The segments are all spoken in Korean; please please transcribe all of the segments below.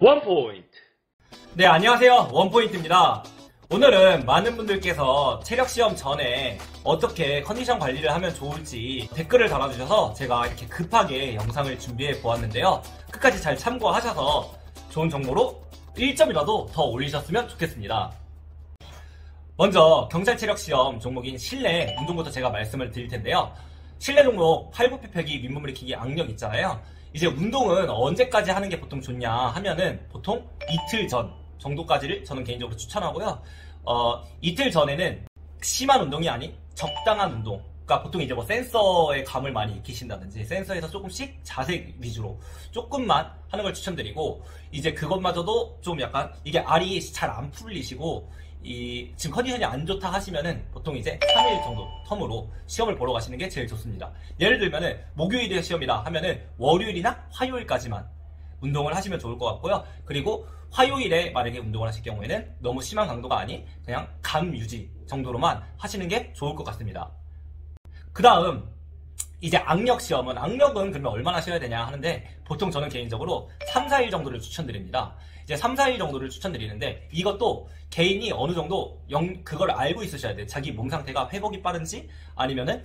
원포인트. 네, 안녕하세요. 원포인트입니다. 오늘은 많은 분들께서 체력시험 전에 어떻게 컨디션 관리를 하면 좋을지 댓글을 달아주셔서 제가 이렇게 급하게 영상을 준비해 보았는데요. 끝까지 잘 참고하셔서 좋은 정보로 1점이라도 더 올리셨으면 좋겠습니다. 먼저 경찰 체력시험 종목인 실내 운동부터 제가 말씀을 드릴 텐데요. 실내 종목 팔굽혀펴기, 윗몸 일으키기, 악력 있잖아요. 이제 운동은 언제까지 하는 게 보통 좋냐 하면은 보통 이틀 전 정도까지를 저는 개인적으로 추천하고요. 이틀 전에는 심한 운동이 아닌 적당한 운동. 그러니까 보통 이제 뭐 센서에 감을 많이 익히신다든지 센서에서 조금씩 자세 위주로 조금만 하는 걸 추천드리고, 이제 그것마저도 좀 약간 이게 알이 잘 안 풀리시고 지금 컨디션이 안 좋다 하시면은 보통 이제 3일 정도 텀으로 시험을 보러 가시는 게 제일 좋습니다. 예를 들면은 목요일에 시험이다 하면은 월요일이나 화요일까지만 운동을 하시면 좋을 것 같고요. 그리고 화요일에 만약에 운동을 하실 경우에는 너무 심한 강도가 아닌 그냥 감 유지 정도로만 하시는 게 좋을 것 같습니다. 그 다음 이제 악력은 그러면 얼마나 쉬어야 되냐 하는데, 보통 저는 개인적으로 3, 4일 정도를 추천드립니다. 이제 3, 4일 정도를 추천드리는데, 이것도 개인이 어느 정도 그걸 알고 있으셔야 돼요. 자기 몸 상태가 회복이 빠른지, 아니면은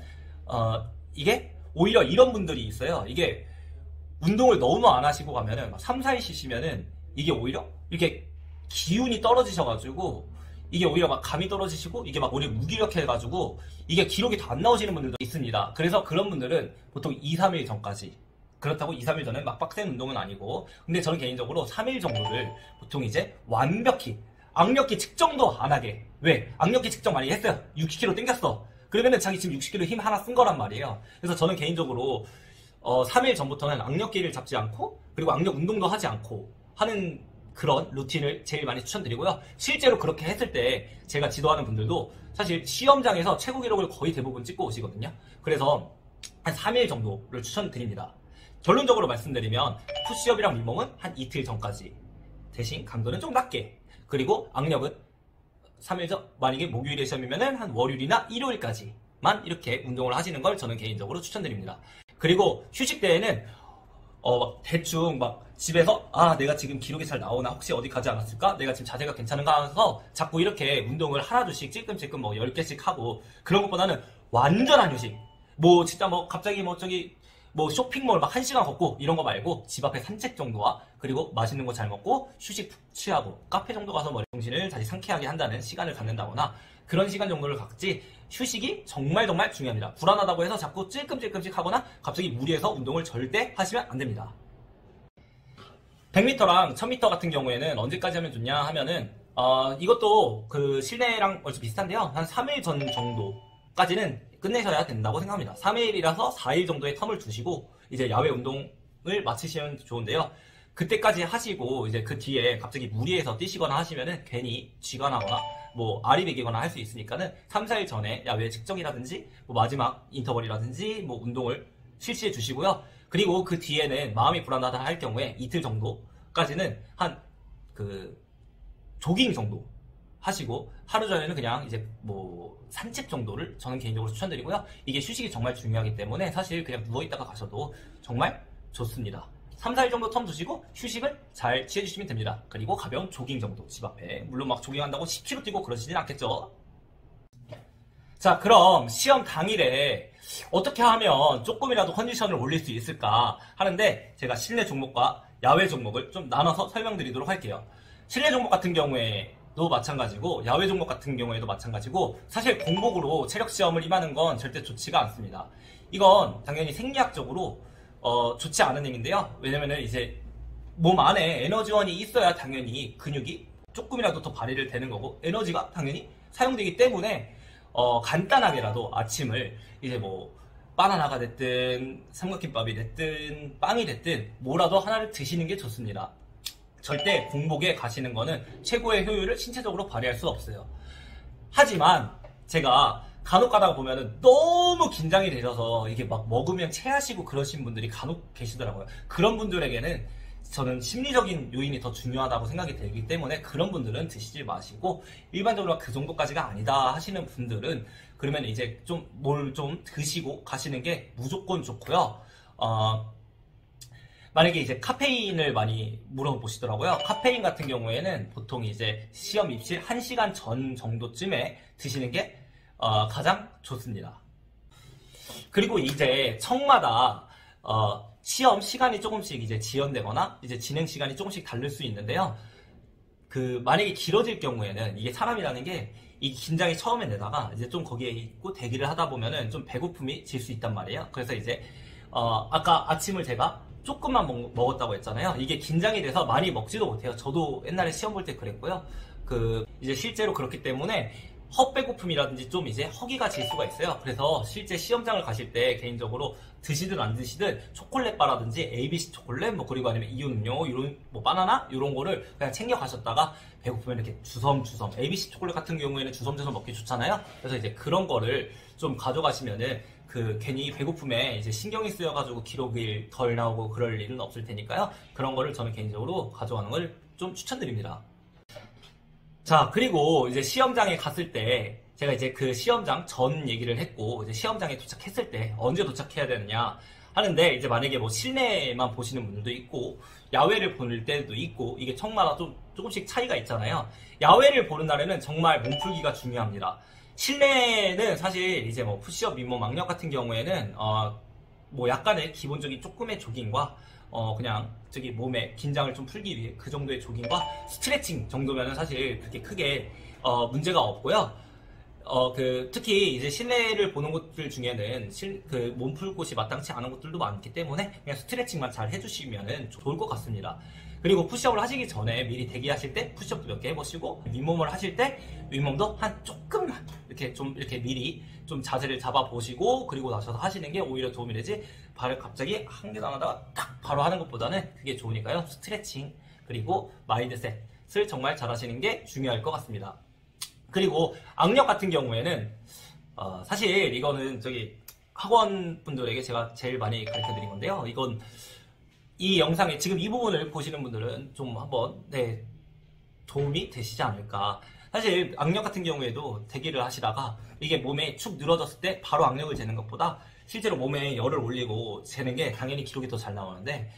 이게 오히려 이런 분들이 있어요. 이게 운동을 너무 안 하시고 가면은 막 3, 4일 쉬시면은 이게 오히려 이렇게 기운이 떨어지셔가지고 이게 오히려 막 감이 떨어지시고 이게 막 오히려 무기력해가지고 이게 기록이 다 안 나오시는 분들도 있습니다. 그래서 그런 분들은 보통 2, 3일 전까지, 그렇다고 2, 3일 전에 막 빡센 운동은 아니고, 근데 저는 개인적으로 3일 정도를 보통 이제 완벽히 악력기 측정도 안 하게. 왜? 악력기 측정 많이 했어요. 60kg 땡겼어. 그러면은 자기 지금 60kg 힘 하나 쓴 거란 말이에요. 그래서 저는 개인적으로 3일 전부터는 악력기를 잡지 않고, 그리고 악력 운동도 하지 않고 하는 그런 루틴을 제일 많이 추천드리고요. 실제로 그렇게 했을 때 제가 지도하는 분들도 사실 시험장에서 최고 기록을 거의 대부분 찍고 오시거든요. 그래서 한 3일 정도를 추천드립니다. 결론적으로 말씀드리면 푸시업이랑 윗몸은 한 이틀 전까지, 대신 강도는 좀 낮게, 그리고 악력은 3일 전, 만약에 목요일에 시험이면은 한 월요일이나 일요일까지만 이렇게 운동을 하시는 걸 저는 개인적으로 추천드립니다. 그리고 휴식 때에는 막 대충 막 집에서 내가 지금 기록이 잘 나오나, 혹시 어디 가지 않았을까, 내가 지금 자세가 괜찮은가 하면서 자꾸 이렇게 운동을 하나둘씩 찔끔찔끔 뭐 10개씩 하고, 그런 것보다는 완전한 휴식, 뭐 진짜 뭐 갑자기 뭐 저기 뭐 쇼핑몰 막 1시간 걷고 이런 거 말고 집 앞에 산책 정도와, 그리고 맛있는 거 잘 먹고 휴식 푹 취하고 카페 정도 가서 머리 정신을 다시 상쾌하게 한다는 시간을 갖는다거나, 그런 시간 정도를 갖지, 휴식이 정말 중요합니다. 불안하다고 해서 자꾸 찔끔찔끔씩 하거나 갑자기 무리해서 운동을 절대 하시면 안 됩니다. 100m랑 1000m 같은 경우에는 언제까지 하면 좋냐 하면은 이것도 그 실내랑 얼추 비슷한데요. 한 3일 전 정도까지는 끝내셔야 된다고 생각합니다. 3일이라서 4일 정도의 텀을 두시고 이제 야외 운동을 마치시면 좋은데요. 그때까지 하시고 이제 그 뒤에 갑자기 무리해서 뛰시거나 하시면은 괜히 쥐가 나거나 뭐 알이 배기거나 할 수 있으니까는 3, 4일 전에 야외 측정이라든지 뭐 마지막 인터벌이라든지 뭐 운동을 실시해 주시고요. 그리고 그 뒤에는 마음이 불안하다 할 경우에 이틀 정도까지는 한 조깅 정도 하시고, 하루 전에는 그냥 이제 뭐 산책 정도를 저는 개인적으로 추천드리고요. 이게 휴식이 정말 중요하기 때문에 사실 그냥 누워있다가 가셔도 정말 좋습니다. 3, 4일 정도 텀 두시고 휴식을 잘 취해주시면 됩니다. 그리고 가벼운 조깅 정도 집 앞에, 물론 막 조깅한다고 10km 뛰고 그러시진 않겠죠. 자, 그럼 시험 당일에 어떻게 하면 조금이라도 컨디션을 올릴 수 있을까 하는데, 제가 실내 종목과 야외 종목을 좀 나눠서 설명드리도록 할게요. 실내 종목 같은 경우에도 마찬가지고 야외 종목 같은 경우에도 마찬가지고, 사실 공복으로 체력 시험을 임하는 건 절대 좋지가 않습니다. 이건 당연히 생리학적으로 좋지 않은 행위인데요. 왜냐면은 이제 몸 안에 에너지원이 있어야 당연히 근육이 조금이라도 더 발휘를 되는 거고, 에너지가 당연히 사용되기 때문에 간단하게라도 아침을 이제 뭐 바나나가 됐든 삼각김밥이 됐든 빵이 됐든 뭐라도 하나를 드시는 게 좋습니다. 절대 공복에 가시는 거는 최고의 효율을 신체적으로 발휘할 수 없어요. 하지만 제가 간혹 가다가 보면은 너무 긴장이 되셔서 이게 막 먹으면 체하시고 그러신 분들이 간혹 계시더라고요. 그런 분들에게는 저는 심리적인 요인이 더 중요하다고 생각이 되기 때문에 그런 분들은 드시지 마시고, 일반적으로 그 정도까지가 아니다 하시는 분들은 그러면 이제 좀 뭘 좀 드시고 가시는 게 무조건 좋고요. 만약에 이제 카페인을 많이 물어보시더라고요. 카페인 같은 경우에는 보통 이제 시험 입실 1시간 전 정도쯤에 드시는 게 가장 좋습니다. 그리고 이제 청마다 시험 시간이 조금씩 이제 지연되거나 이제 진행 시간이 조금씩 다를 수 있는데요. 만약에 길어질 경우에는 이게 사람이라는 게 이 긴장이 처음에 내다가 이제 좀 거기에 있고 대기를 하다 보면은 좀 배고픔이 질 수 있단 말이에요. 그래서 이제 아까 아침을 제가 조금만 먹었다고 했잖아요. 이게 긴장이 돼서 많이 먹지도 못해요. 저도 옛날에 시험 볼 때 그랬고요. 이제 실제로 그렇기 때문에 헛배고픔이라든지 좀 이제 허기가 질 수가 있어요. 그래서 실제 시험장을 가실 때 개인적으로 드시든 안 드시든 초콜릿 바라든지 ABC 초콜릿 그리고 아니면 이온 음료 이런 바나나 이런 거를 그냥 챙겨 가셨다가 배고프면 이렇게 주섬주섬 ABC 초콜릿 같은 경우에는 주섬주섬 먹기 좋잖아요. 그래서 이제 그런 거를 좀 가져가시면은 괜히 배고픔에 이제 신경이 쓰여가지고 기록이 덜 나오고 그럴 일은 없을 테니까요. 그런 거를 저는 개인적으로 가져가는 걸 좀 추천드립니다. 자, 그리고 이제 시험장에 갔을 때 제가 이제 그 시험장 전 얘기를 했고, 이제 시험장에 도착했을 때 언제 도착해야 되느냐 하는데, 이제 만약에 실내만 보시는 분들도 있고 야외를 보는 때도 있고, 이게 청마다 조금씩 차이가 있잖아요. 야외를 보는 날에는 정말 몸풀기가 중요합니다. 실내는 사실 이제 푸시업, 윗몸, 악력 같은 경우에는 약간의 기본적인 조금의 조깅과 그냥 몸에 긴장을 좀 풀기 위해 그 정도의 조깅과 스트레칭 정도면은 사실 그렇게 크게 문제가 없고요. 특히 이제 실내를 보는 곳들 중에는 몸 풀 곳이 마땅치 않은 곳들도 많기 때문에 그냥 스트레칭만 잘 해주시면은 좋을 것 같습니다. 그리고 푸시업을 하시기 전에 미리 대기하실 때 푸시업도 몇 개 해보시고, 윗몸을 하실 때 윗몸도 조금만 이렇게 미리 좀 자세를 잡아보시고, 그리고 나서서 하시는 게 오히려 도움이 되지, 발을 갑자기 한 개도 안 하다가 딱 바로 하는 것보다는 그게 좋으니까요. 스트레칭 그리고 마인드셋을 정말 잘 하시는 게 중요할 것 같습니다. 그리고 악력 같은 경우에는 사실 이거는 학원 분들에게 제가 제일 많이 가르쳐 드린 건데요. 이 영상에 지금 이 부분을 보시는 분들은 좀 한번 도움이 되시지 않을까. 사실 악력 같은 경우에도 대기를 하시다가 이게 몸에 축 늘어졌을 때 바로 악력을 재는 것보다 실제로 몸에 열을 올리고 재는 게 당연히 기록이 더 잘 나오는데,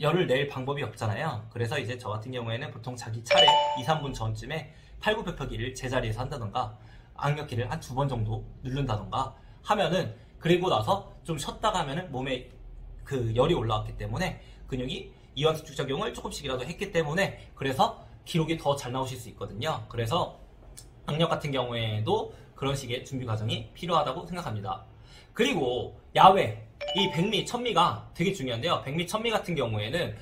열을 낼 방법이 없잖아요. 그래서 이제 저 같은 경우에는 보통 자기 차례 2, 3분 전쯤에 팔굽혀펴기를 제자리에서 한다던가 악력기를 한 2번 정도 누른다던가 하면은, 그리고 나서 좀 쉬었다가 하면은 몸에 열이 올라왔기 때문에 근육이 이완수축 작용을 조금씩이라도 했기 때문에, 그래서 기록이 더 잘 나오실 수 있거든요. 그래서 악력 같은 경우에도 그런 식의 준비 과정이 필요하다고 생각합니다. 그리고 야외, 이 100미, 1000미가 되게 중요한데요. 100미, 1000미 같은 경우에는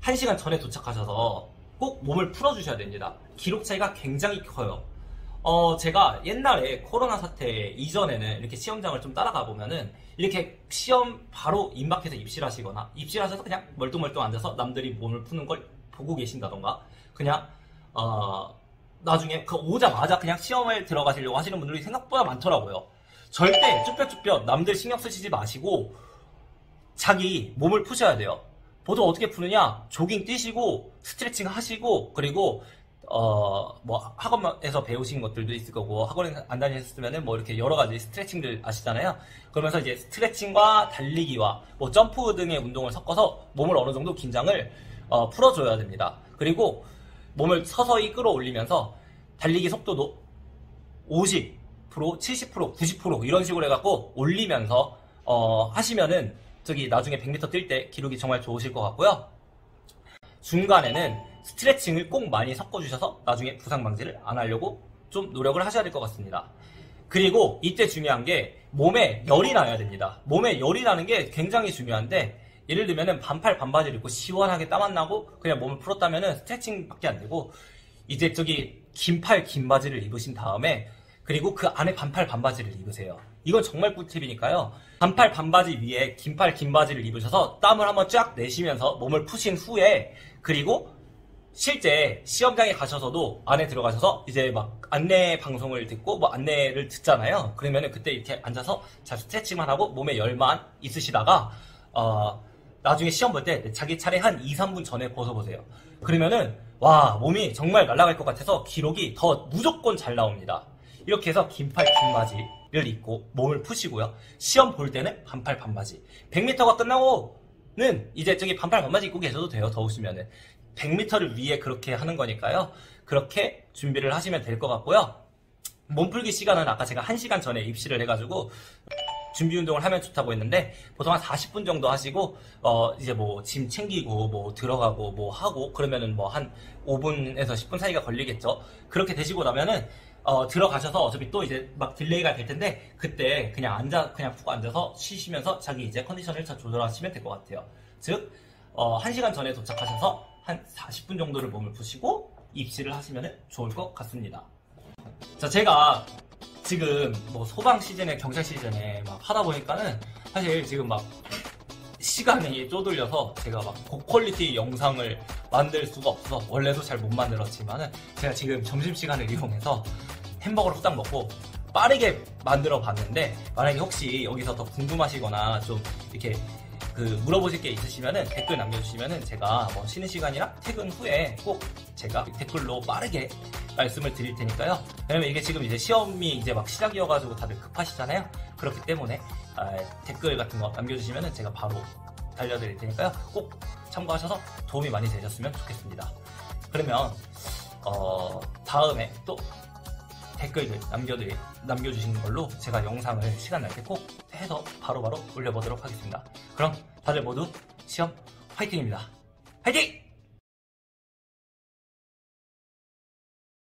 1시간 전에 도착하셔서 꼭 몸을 풀어주셔야 됩니다. 기록 차이가 굉장히 커요. 제가 옛날에 코로나 사태 이전에는 이렇게 시험장을 좀 따라가 보면은 이렇게 시험 바로 임박해서 입실하시거나 입실하셔서 그냥 멀뚱멀뚱 앉아서 남들이 몸을 푸는 걸 보고 계신다던가, 그냥 나중에 오자마자 그냥 시험을 들어가시려고 하시는 분들이 생각보다 많더라고요. 절대 쭈뼛쭈뼛 남들 신경 쓰시지 마시고 자기 몸을 푸셔야 돼요. 보통 어떻게 푸느냐, 조깅 뛰시고 스트레칭 하시고, 그리고 학원에서 배우신 것들도 있을 거고, 학원에 안 다니셨으면은 이렇게 여러 가지 스트레칭들 아시잖아요. 그러면서 이제 스트레칭과 달리기와 점프 등의 운동을 섞어서 몸을 어느 정도 긴장을 풀어줘야 됩니다. 그리고 몸을 서서히 끌어올리면서 달리기 속도도 50%, 70%, 90% 이런 식으로 해갖고 올리면서 하시면은 나중에 100m 뛸 때 기록이 정말 좋으실 것 같고요. 중간에는 스트레칭을 꼭 많이 섞어주셔서 나중에 부상 방지를 안 하려고 좀 노력을 하셔야 될 것 같습니다. 그리고 이때 중요한 게 몸에 열이 나야 됩니다. 몸에 열이 나는 게 굉장히 중요한데, 예를 들면은 반팔 반바지를 입고 시원하게 땀 안 나고 그냥 몸을 풀었다면은 스트레칭밖에 안 되고, 이제 긴팔 긴 바지를 입으신 다음에 그리고 그 안에 반팔 반바지를 입으세요. 이건 정말 꿀팁이니까요. 반팔 반바지 위에 긴팔 긴 바지를 입으셔서 땀을 한번 쫙 내쉬면서 몸을 푸신 후에, 그리고 실제 시험장에 가셔서도 안에 들어가셔서 이제 안내 방송을 듣고 안내를 듣잖아요. 그러면은 그때 이렇게 앉아서 잘 스트레칭만 하고 몸에 열만 있으시다가 나중에 시험 볼 때 자기 차례 한 2, 3분 전에 벗어보세요. 그러면은 와, 몸이 정말 날아갈 것 같아서 기록이 더 무조건 잘 나옵니다. 이렇게 해서 긴팔 긴 바지를 입고 몸을 푸시고요. 시험 볼 때는 반팔 반바지. 100m가 끝나고 이제 저기 반팔 반바지 입고 계셔도 돼요. 더우시면은. 100m를 위해 그렇게 하는 거니까요. 그렇게 준비를 하시면 될 것 같고요. 몸풀기 시간은 아까 제가 1시간 전에 입시를 해가지고 준비 운동을 하면 좋다고 했는데 보통 한 40분 정도 하시고 이제 뭐 짐 챙기고 뭐 들어가고 뭐 하고 그러면은 뭐 한 5분에서 10분 사이가 걸리겠죠. 그렇게 되시고 나면은 들어가셔서 어차피 또 이제 막 딜레이가 될 텐데 그때 그냥 푹 앉아서 쉬시면서 자기 이제 컨디션을 잘 조절하시면 될 것 같아요. 즉 1시간 전에 도착하셔서 한 40분 정도를 몸을 푸시고 입시를 하시면 좋을 것 같습니다. 자, 제가 지금 뭐 소방 시즌에 경찰 시즌에 막 하다 보니까는 사실 지금 막 시간이 쪼들려서 제가 막 고퀄리티 영상을 만들 수가 없어서 원래도 잘 못 만들었지만은 제가 지금 점심시간을 이용해서 햄버거를 후딱 먹고 빠르게 만들어 봤는데 만약에 혹시 여기서 더 궁금하시거나 좀 이렇게 물어보실 게 있으시면은 댓글 남겨주시면은 제가 뭐 쉬는 시간이랑 퇴근 후에 꼭 제가 댓글로 빠르게 말씀을 드릴 테니까요. 왜냐면 이게 지금 이제 시험이 이제 막 시작이어가지고 다들 급하시잖아요. 그렇기 때문에 댓글 같은 거 남겨주시면은 제가 바로 달려드릴 테니까요. 꼭 참고하셔서 도움이 많이 되셨으면 좋겠습니다. 그러면 다음에 또 댓글들 남겨주신 걸로 제가 영상을 시간 날 때 꼭 해서 바로바로 올려보도록 하겠습니다. 그럼 다들 모두 시험 화이팅입니다. 화이팅!